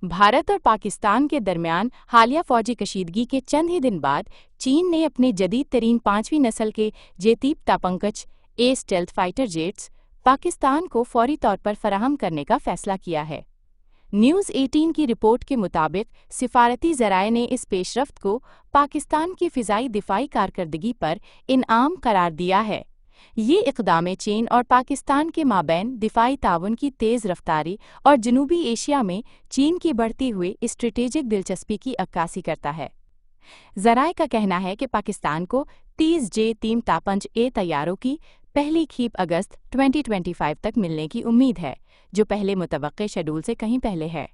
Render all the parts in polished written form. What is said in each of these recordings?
भारत और पाकिस्तान के दरमियान हालिया फौजी कशीदगी के चंद ही दिन बाद चीन ने अपने जदीद तरीन 5वीं नस्ल के जे-3 तापंकज a stealth fighter jets Pakistan को फौरी तौर पर फराहम करने का फैसला किया है। न्यूज़ 18 की रिपोर्ट के मुताबिक सिफारती ज़राए ने इस पेशरफ्त को पाकिस्तान की फ़िज़ाई दिफ़ाई कारकर्दगी पर इनाम करार दिया है। ये इक़दाम चीन और पाकिस्तान के माबैन दिफ़ाई ताउन की तेज़ रफ्तारी और जनूबी एशिया में चीन की बढ़ती हुई स्ट्रेटेजिक दिलचस्पी की अक्कासी करता है। ज़राए का कहना है कि पाकिस्तान को 30 जे-3 तापंज ए तैयारों की पहली खेप अगस्त 2025 तक मिलने की उम्मीद है, जो पहले मुतवक्के शेड्यूल से कहीं पहले है।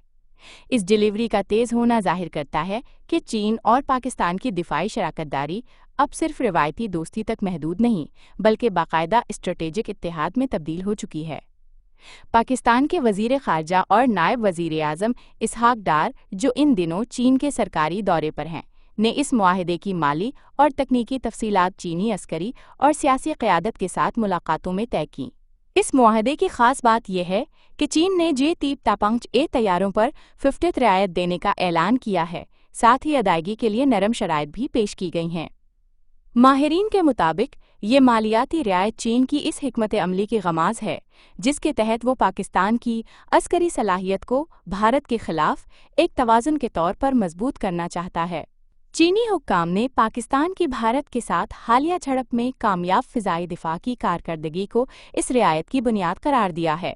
इस डिलीवरी का तेज़ होना जाहिर करता है कि चीन और पाकिस्तान की दिफाई शराकतदारी अब सिर्फ रिवायती दोस्ती तक महदूद नहीं, बल्कि बाकायदा स्ट्रेटेजिक इत्तेहाद में तब्दील हो चुकी है। पाकिस्तान के वज़ीर ख़ारजा और नायब वज़ीर आज़म इसहाक डार, जो इन दिनों चीन के सरकारी दौरे पर हैं, ने इस मुआहदे की माली और तकनीकी तफसीलात चीनी अस्करी और सियासी क़यादत के साथ मुलाकातों में तय की। इस मुआहदे की ख़ास बात यह है कि चीन ने जे-3 तापंज ए तैयारों पर 50 रियायत देने का ऐलान किया है, साथ ही अदायगी के लिए नरम शराइत भी पेश की गई हैं। माहिरीन के मुताबिक ये मालियाती रियायत चीन की इस हिकमत अमली की गमाज़ है, जिसके तहत वो पाकिस्तान की अस्करी सलाहियत को भारत के खिलाफ एक तवाज़ुन के तौर पर मजबूत करना चाहता है। चीनी हुक्काम ने पाकिस्तान की भारत के साथ हालिया झड़प में कामयाब फ़िज़ाई दिफ़ा की कारकर्दगी को इस रियायत की बुनियाद करार दिया है।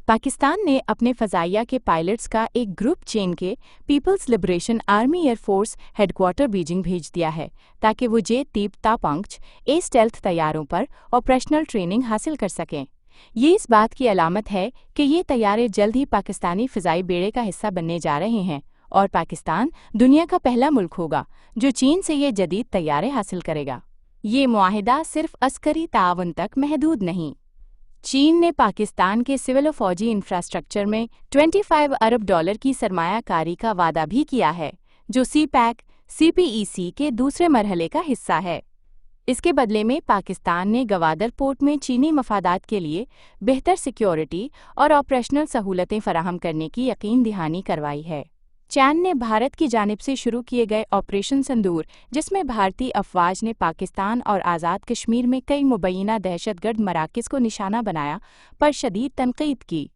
पाकिस्तान ने अपने फ़ज़ाइया के पायलट्स का एक ग्रुप चीन के People's Liberation Army Air Force headquarters Beijing भेज दिया है, ताकि वो जे-3 तापंज ए स्टेल्थ तैयारों पर ऑपरेशनल ट्रेनिंग हासिल कर सकें। ये इस बात की अलामत है कि ये तैयारे जल्द ही पाकिस्तानी फ़िज़ाई बेड़े का हिस्सा बनने जा रहे हैं और पाकिस्तान दुनिया का पहला मुल्क होगा जो चीन से ये जदीद तैयारे हासिल करेगा। ये मुआहिदा सिर्फ अस्करी ताउन तक महदूद नहीं। चीन ने पाकिस्तान के सिविल और फौजी इंफ्रास्ट्रक्चर में $25 अरब की सरमायाकारी का वादा भी किया है, जो सी-पैक CPEC के दूसरे मरहले का हिस्सा है। इसके बदले में पाकिस्तान ने गवादर पोर्ट में चीनी मफादात के लिए बेहतर सिक्योरिटी और ऑपरेशनल सहूलतें फराहम करने की यकीन दहानी करवाई है। चीन ने भारत की जानिब से शुरू किए गए ऑपरेशन संदूर, जिसमें भारतीय अफवाज ने पाकिस्तान और आज़ाद कश्मीर में कई मुबैना दहशतगर्द मराकज़ को निशाना बनाया, पर शदीद तनकीद की।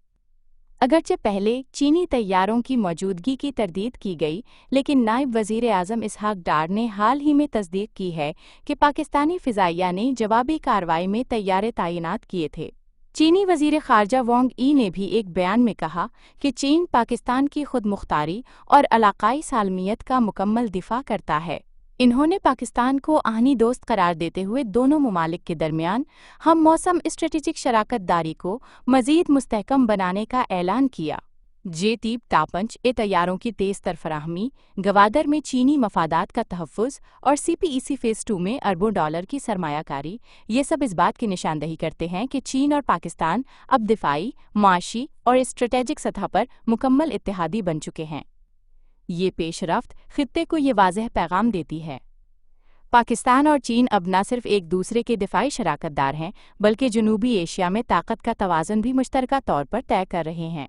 अगरचे पहले चीनी तैयारों की मौजूदगी की तरदीद की गई, लेकिन नायब वज़ीर आज़म इसहाक डार ने हाल ही में तस्दीक की है कि पाकिस्तानी फ़िज़ाइया ने जवाबी कार्रवाई में तैयारे तैनात किए थे। चीनी वज़ीर ख़ारजा वांग यी ने भी एक बयान में कहा कि चीन पाकिस्तान की खुद मुख्तारी और इलाक़ाई सालमियत का मुकम्मल दिफ़ा करता है। इन्होंने पाकिस्तान को आहनी दोस्त करार देते हुए दोनों ममालिक के दरमियान हम मौसम स्ट्रेटेजिक शराकतदारी को मज़ीद मुस्तहकम बनाने का ऐलान किया। जे-3 तापंज ए तैयारों की तेज़ तर फराहमी, गवादर में चीनी मफादात का तहफ़्फ़ुज़ और CPEC फ़ेज़ 2 में अरबों डॉलर की सरमायाकारी, ये सब इस बात की निशानदही करते हैं कि चीन और पाकिस्तान अब दिफ़ाई, माशी और स्ट्रेटेजिक सतह पर मुकम्मल इत्तेहादी बन चुके हैं। ये पेशरफ्त ख़ित्ते को ये वाज़ेह पैगाम देती है। पाकिस्तान और चीन अब न सिर्फ एक दूसरे के दिफ़ाई शराकतदार हैं, बल्कि जनूबी एशिया में ताकत का तवाज़ुन भी मुश्तरका तौर पर तय कर रहे हैं।